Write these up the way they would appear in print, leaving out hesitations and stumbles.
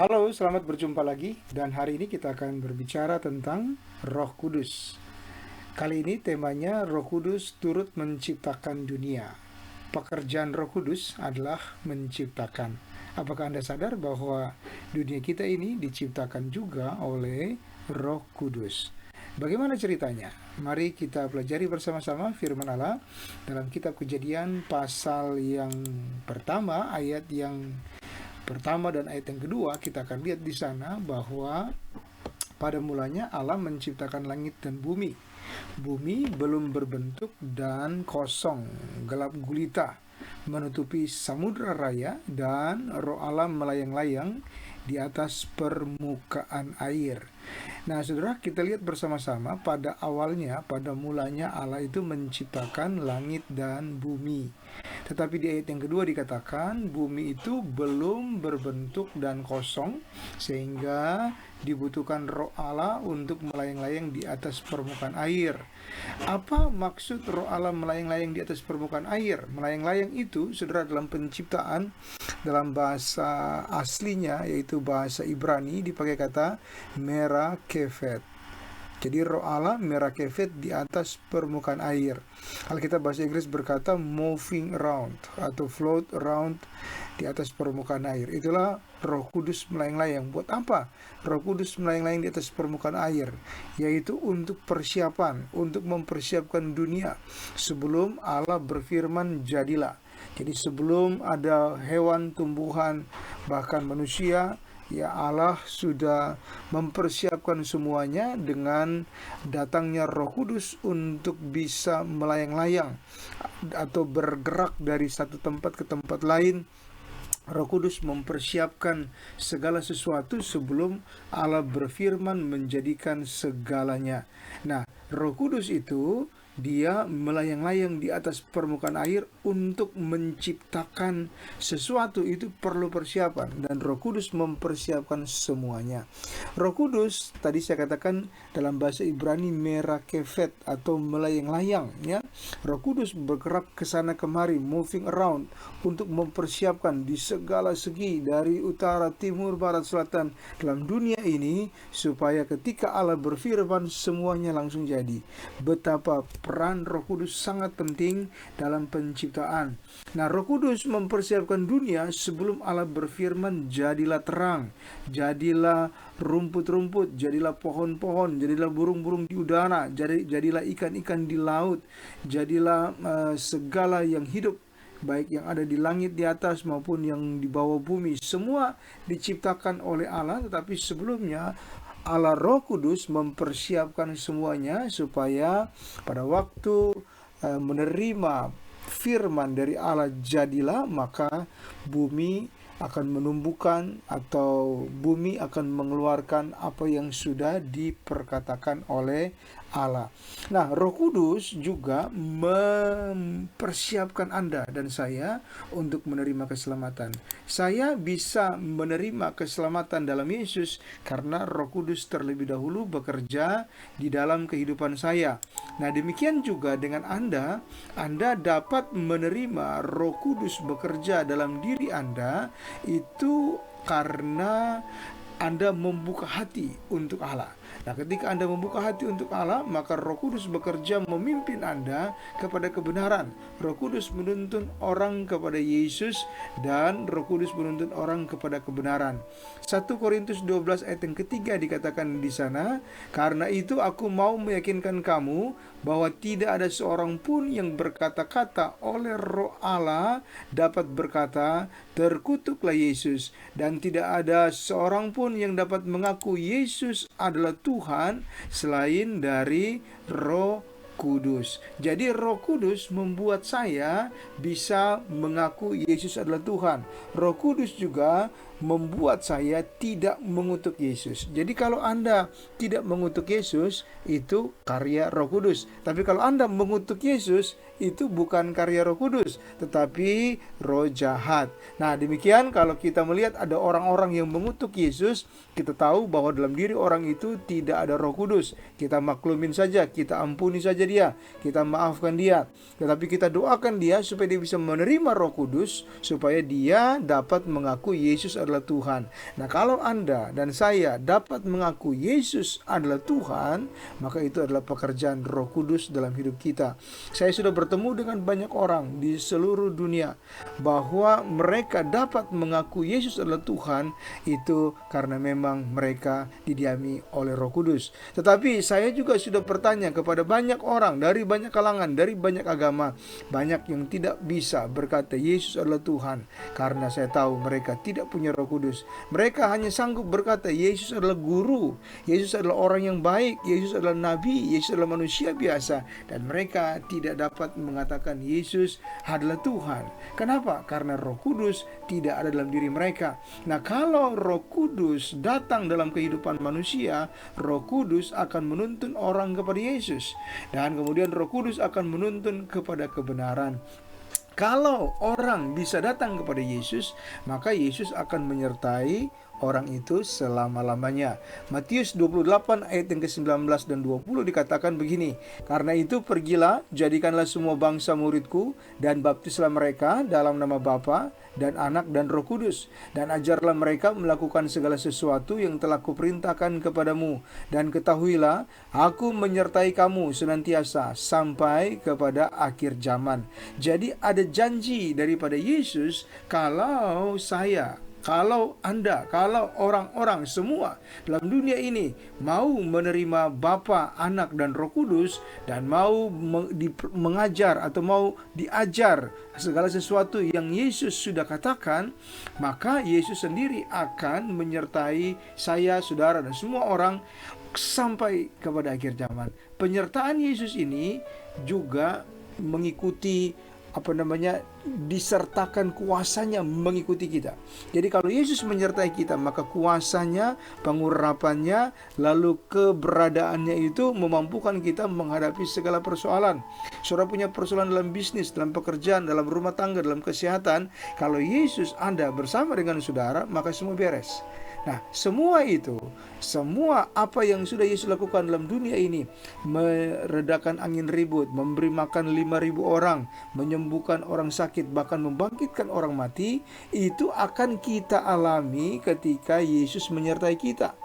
Halo, selamat berjumpa lagi dan hari ini kita akan berbicara tentang Roh Kudus. Kali ini temanya Roh Kudus turut menciptakan dunia. Pekerjaan Roh Kudus adalah menciptakan. Apakah Anda sadar bahwa dunia kita ini diciptakan juga oleh Roh Kudus? Bagaimana ceritanya? Mari kita pelajari bersama-sama firman Allah dalam kitab Kejadian pasal yang pertama, ayat yang pertama dan ayat yang kedua. Kita akan lihat di sana bahwa pada mulanya Allah menciptakan langit dan bumi. Bumi belum berbentuk dan kosong, gelap gulita, menutupi samudra raya, dan roh Allah melayang-layang di atas permukaan air. Nah, saudara, kita lihat bersama-sama pada awalnya, pada mulanya Allah itu menciptakan langit dan bumi. Tetapi di ayat yang kedua dikatakan bumi itu belum berbentuk dan kosong, sehingga dibutuhkan roh Allah untuk melayang-layang di atas permukaan air. Apa maksud roh Allah melayang-layang di atas permukaan air? Melayang-layang itu, saudara, dalam penciptaan, dalam bahasa aslinya yaitu bahasa Ibrani dipakai kata merakefet. Jadi roh Allah merakefet di atas permukaan air. Alkitab bahasa Inggris berkata moving around atau float around di atas permukaan air. Itulah Roh Kudus melayang-layang. Buat apa Roh Kudus melayang-layang di atas permukaan air? Yaitu untuk persiapan, untuk mempersiapkan dunia sebelum Allah berfirman jadilah. Jadi sebelum ada hewan, tumbuhan, bahkan manusia, ya Allah sudah mempersiapkan semuanya dengan datangnya Roh Kudus untuk bisa melayang-layang atau bergerak dari satu tempat ke tempat lain. Roh Kudus mempersiapkan segala sesuatu sebelum Allah berfirman menjadikan segalanya. Nah, Roh Kudus itu dia melayang-layang di atas permukaan air untuk menciptakan sesuatu. Itu perlu persiapan, dan Roh Kudus mempersiapkan semuanya. Roh Kudus tadi saya katakan dalam bahasa Ibrani merakefet atau melayang-layang, ya. Roh Kudus bergerak ke sana kemari, moving around, untuk mempersiapkan di segala segi dari utara, timur, barat, selatan dalam dunia ini, supaya ketika Allah berfirman semuanya langsung jadi. Betapa peran Roh Kudus sangat penting dalam penciptaan. Nah, Roh Kudus mempersiapkan dunia sebelum Allah berfirman jadilah terang, jadilah rumput-rumput, jadilah pohon-pohon, jadilah burung-burung di udara, jadilah ikan-ikan di laut, jadilah segala yang hidup, baik yang ada di langit di atas maupun yang di bawah bumi. Semua diciptakan oleh Allah, tetapi sebelumnya Allah Roh Kudus mempersiapkan semuanya supaya pada waktu menerima firman dari Allah jadilah, maka bumi akan menumbuhkan atau bumi akan mengeluarkan apa yang sudah diperkatakan oleh Allah. Nah, Roh Kudus juga mempersiapkan Anda dan saya untuk menerima keselamatan. Saya bisa menerima keselamatan dalam Yesus karena Roh Kudus terlebih dahulu bekerja di dalam kehidupan saya. Nah, demikian juga dengan Anda. Anda dapat menerima Roh Kudus bekerja dalam diri Anda itu karena Anda membuka hati untuk Allah. Nah, ketika Anda membuka hati untuk Allah, maka Roh Kudus bekerja memimpin Anda kepada kebenaran. Roh Kudus menuntun orang kepada Yesus, dan Roh Kudus menuntun orang kepada kebenaran. 1 Korintus 12 ayat yang ketiga dikatakan di sana, karena itu aku mau meyakinkan kamu bahwa tidak ada seorang pun yang berkata-kata oleh Roh Allah dapat berkata, terkutuklah Yesus, dan tidak ada seorang pun yang dapat mengaku Yesus adalah Tuhan selain dari Roh Kudus. Jadi Roh Kudus membuat saya bisa mengaku Yesus adalah Tuhan. Roh Kudus juga membuat saya tidak mengutuk Yesus. Jadi kalau Anda tidak mengutuk Yesus, itu karya Roh Kudus. Tapi kalau Anda mengutuk Yesus, itu bukan karya Roh Kudus, tetapi roh jahat. Nah, demikian kalau kita melihat ada orang-orang yang mengutuk Yesus, kita tahu bahwa dalam diri orang itu tidak ada Roh Kudus. Kita maklumin saja, kita ampuni saja dia, kita maafkan dia. Tetapi kita doakan dia supaya dia bisa menerima Roh Kudus, supaya dia dapat mengaku Yesus adalah Tuhan. Nah, kalau Anda dan saya dapat mengaku Yesus adalah Tuhan, maka itu adalah pekerjaan Roh Kudus dalam hidup kita. Saya sudah bertemu dengan banyak orang di seluruh dunia bahwa mereka dapat mengaku Yesus adalah Tuhan itu karena memang mereka didiami oleh Roh Kudus. Tetapi saya juga sudah bertanya kepada banyak orang dari banyak kalangan, dari banyak agama, banyak yang tidak bisa berkata Yesus adalah Tuhan karena saya tahu mereka tidak punya Roh Kudus. Mereka hanya sanggup berkata Yesus adalah guru, Yesus adalah orang yang baik, Yesus adalah nabi, Yesus adalah manusia biasa, dan mereka tidak dapat mengatakan Yesus adalah Tuhan. Kenapa? Karena Roh Kudus tidak ada dalam diri mereka. Nah, kalau Roh Kudus datang dalam kehidupan manusia, Roh Kudus akan menuntun orang kepada Yesus, dan kemudian Roh Kudus akan menuntun kepada kebenaran. Kalau orang bisa datang kepada Yesus, maka Yesus akan menyertai orang itu selama-lamanya. Matius 28 ayat yang ke-19 dan 20 dikatakan begini, "Karena itu pergilah, jadikanlah semua bangsa muridku, dan baptislah mereka dalam nama Bapa dan Anak dan Roh Kudus, dan ajarlah mereka melakukan segala sesuatu yang telah kuperintahkan kepadamu. Dan ketahuilah, aku menyertai kamu senantiasa sampai kepada akhir zaman." Jadi ada janji daripada Yesus, kalau Anda, kalau orang-orang semua dalam dunia ini mau menerima Bapa, Anak, dan Roh Kudus, dan mau mengajar atau mau diajar segala sesuatu yang Yesus sudah katakan, maka Yesus sendiri akan menyertai saya, saudara, dan semua orang sampai kepada akhir zaman. Penyertaan Yesus ini juga mengikuti disertakan kuasanya mengikuti kita. Jadi kalau Yesus menyertai kita, maka kuasanya, pengurapannya, lalu keberadaannya itu memampukan kita menghadapi segala persoalan. Saudara punya persoalan dalam bisnis, dalam pekerjaan, dalam rumah tangga, dalam kesehatan, kalau Yesus Anda bersama dengan saudara, maka semua beres. Nah, semua apa yang sudah Yesus lakukan dalam dunia ini, meredakan angin ribut, memberi makan 5.000 orang, menyembuhkan orang sakit, bahkan membangkitkan orang mati, itu akan kita alami ketika Yesus menyertai kita.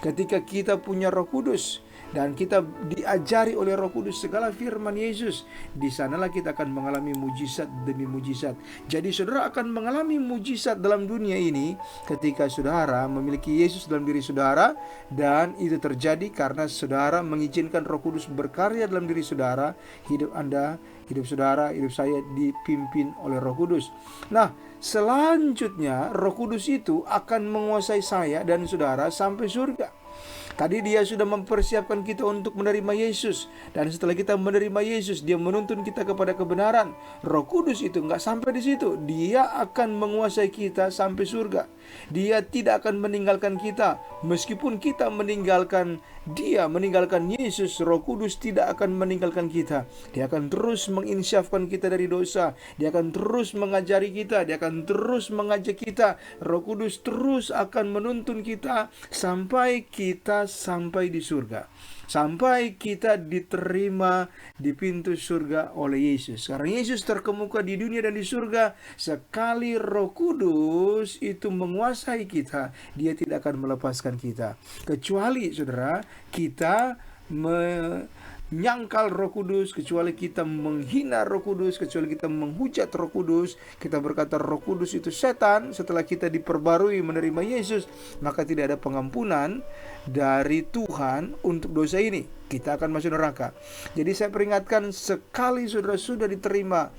Ketika kita punya Roh Kudus dan kita diajari oleh Roh Kudus segala firman Yesus, di sanalah kita akan mengalami mujizat demi mujizat. Jadi saudara akan mengalami mujizat dalam dunia ini ketika saudara memiliki Yesus dalam diri saudara, dan itu terjadi karena saudara mengizinkan Roh Kudus berkarya dalam diri saudara. Hidup Anda, hidup saudara, hidup saya dipimpin oleh Roh Kudus. Nah, selanjutnya Roh Kudus itu akan menguasai saya dan saudara sampai surga. Tadi dia sudah mempersiapkan kita untuk menerima Yesus, dan setelah kita menerima Yesus, dia menuntun kita kepada kebenaran. Roh Kudus itu nggak sampai di situ, dia akan menguasai kita sampai surga. Dia tidak akan meninggalkan kita meskipun kita meninggalkan dia, meninggalkan Yesus. Roh Kudus tidak akan meninggalkan kita. Dia akan terus menginsyafkan kita dari dosa. Dia akan terus mengajari kita, dia akan terus mengajak kita. Roh Kudus terus akan menuntun kita sampai kita sampai di surga, sampai kita diterima di pintu surga oleh Yesus. Karena Yesus terkemuka di dunia dan di surga, sekali Roh Kudus itu menguasai kita, dia tidak akan melepaskan kita. Kecuali saudara, kita menyangkal Roh Kudus, kecuali kita menghina Roh Kudus, kecuali kita menghujat Roh Kudus, kita berkata Roh Kudus itu setan. Setelah kita diperbarui menerima Yesus, maka tidak ada pengampunan dari Tuhan untuk dosa ini, kita akan masuk neraka. Jadi saya peringatkan, sekali saudara sudah diterima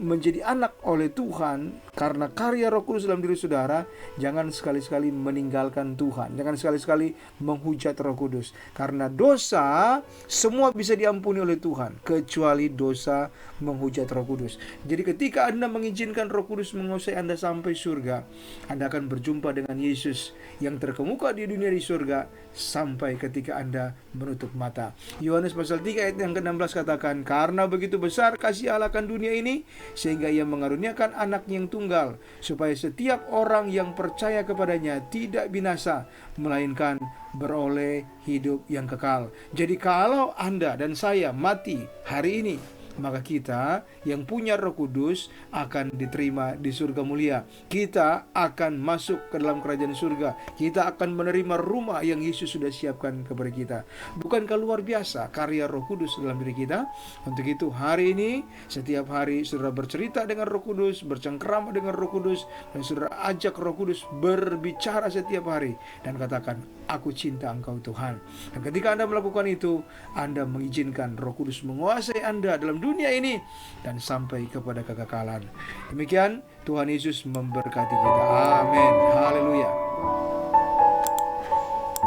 menjadi anak oleh Tuhan karena karya Roh Kudus dalam diri saudara, jangan sekali-sekali meninggalkan Tuhan, jangan sekali-sekali menghujat Roh Kudus. Karena dosa semua bisa diampuni oleh Tuhan kecuali dosa menghujat Roh Kudus. Jadi ketika Anda mengizinkan Roh Kudus menguasai Anda sampai surga, Anda akan berjumpa dengan Yesus yang terkemuka di dunia di surga, sampai ketika Anda menutup mata. Yohanes pasal 3 ayat yang ke-16 katakan, karena begitu besar kasih Allah akan dunia ini, sehingga ia mengaruniakan anaknya yang tunggal, supaya setiap orang yang percaya kepadanya tidak binasa, melainkan beroleh hidup yang kekal. Jadi kalau Anda dan saya mati hari ini, maka kita yang punya Roh Kudus akan diterima di surga mulia. Kita akan masuk ke dalam kerajaan surga. Kita akan menerima rumah yang Yesus sudah siapkan kepada kita. Bukankah luar biasa karya Roh Kudus dalam diri kita? Untuk itu hari ini, setiap hari saudara bercerita dengan Roh Kudus, bercengkrama dengan Roh Kudus, dan saudara ajak Roh Kudus berbicara setiap hari dan katakan, aku cinta Engkau Tuhan. Dan ketika Anda melakukan itu, Anda mengizinkan Roh Kudus menguasai Anda dalam dunia ini dan sampai kepada kekekalan. Demikian, Tuhan Yesus memberkati kita. Amin. Haleluya.